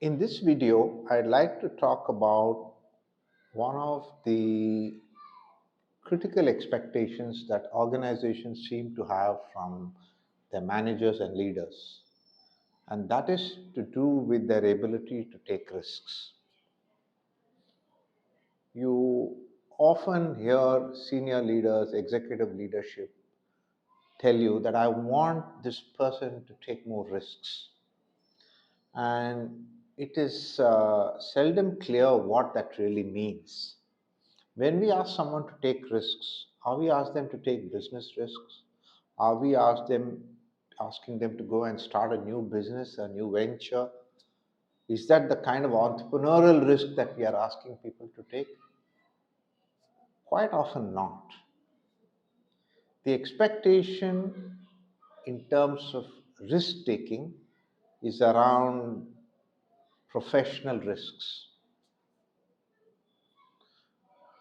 In this video, I'd like to talk about one of the critical expectations that organizations seem to have from their managers and leaders, and that is to do with their ability to take risks. You often hear senior leaders, executive leadership tell you that I want this person to take more risks. And it is seldom clear what that really means. When we ask someone to take risks, are we ask them to take business risks? Are we asking them to go and start a new business, a new venture? Is that the kind of entrepreneurial risk that we are asking people to take? Quite often not. The expectation in terms of risk taking is around professional risks.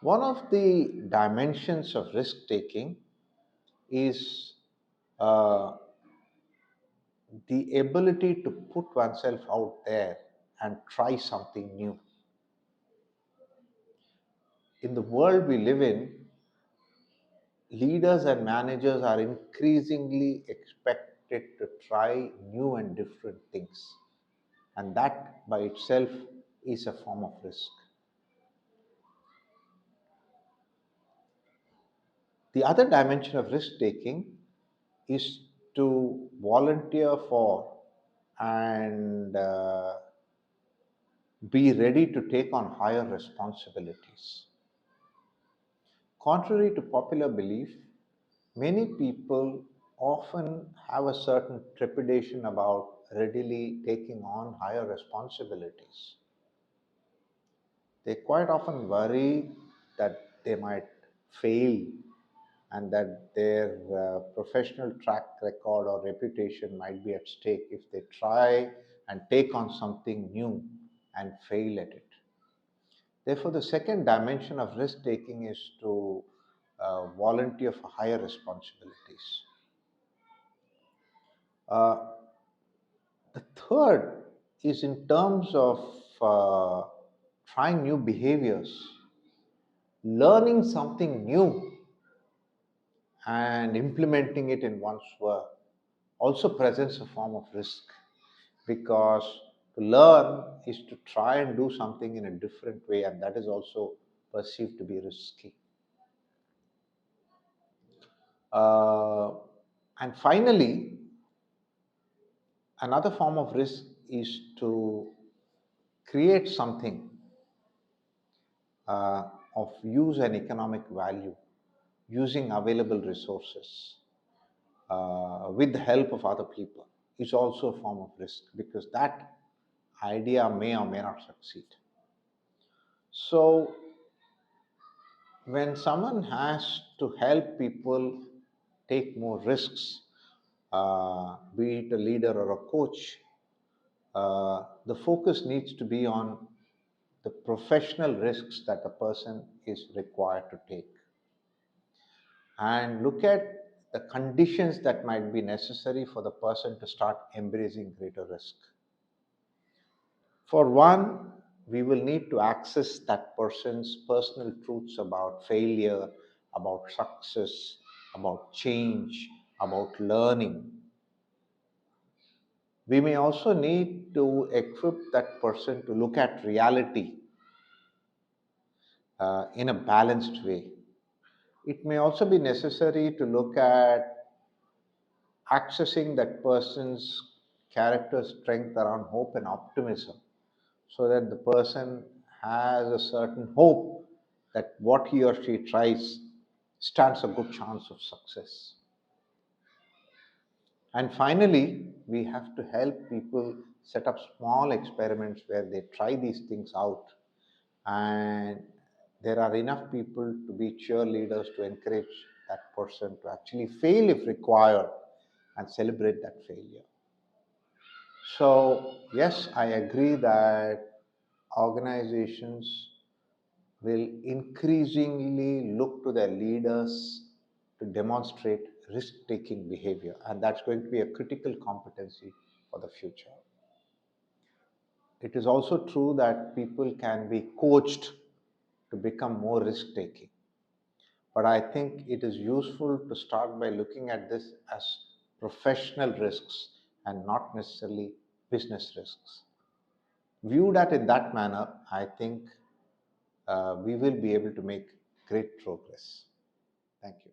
One of the dimensions of risk taking is uh, the ability to put oneself out there and try something new. In the world we live in, leaders and managers are increasingly expected to try new and different things, and that by itself is a form of risk. The other dimension of risk taking is to volunteer for and be ready to take on higher responsibilities. Contrary to popular belief, many people often have a certain trepidation about readily taking on higher responsibilities. They quite often worry that they might fail and that their professional track record or reputation might be at stake if they try and take on something new and fail at it. Therefore, the second dimension of risk taking is to volunteer for higher responsibilities. Uh, the third is in terms of trying new behaviors, learning something new and implementing it in one's work also presents a form of risk, because to learn is to try and do something in a different way, and that is also perceived to be risky. Uh, and finally, another form of risk is to create something uh, of use and economic value using available resources with the help of other people is also a form of risk, because that idea may or may not succeed. So, when someone has to help people take more risks, be it a leader or a coach, the focus needs to be on the professional risks that a person is required to take, and look at the conditions that might be necessary for the person to start embracing greater risk. For one, we will need to access that person's personal truths about failure, about success, about change, about learning. We may also need to equip that person to look at reality in a balanced way. It may also be necessary to look at accessing that person's character strength around hope and optimism, so that the person has a certain hope that what he or she tries stands a good chance of success. And finally, we have to help people set up small experiments where they try these things out, and there are enough people to be cheerleaders to encourage that person to actually fail if required and celebrate that failure. So, yes, I agree that organizations will increasingly look to their leaders to demonstrate risk taking behavior, and that's going to be a critical competency for the future. It is also true that people can be coached to become more risk taking. But I think it is useful to start by looking at this as professional risks and not necessarily business risks. Viewed at in that manner, I think we will be able to make great progress. Thank you.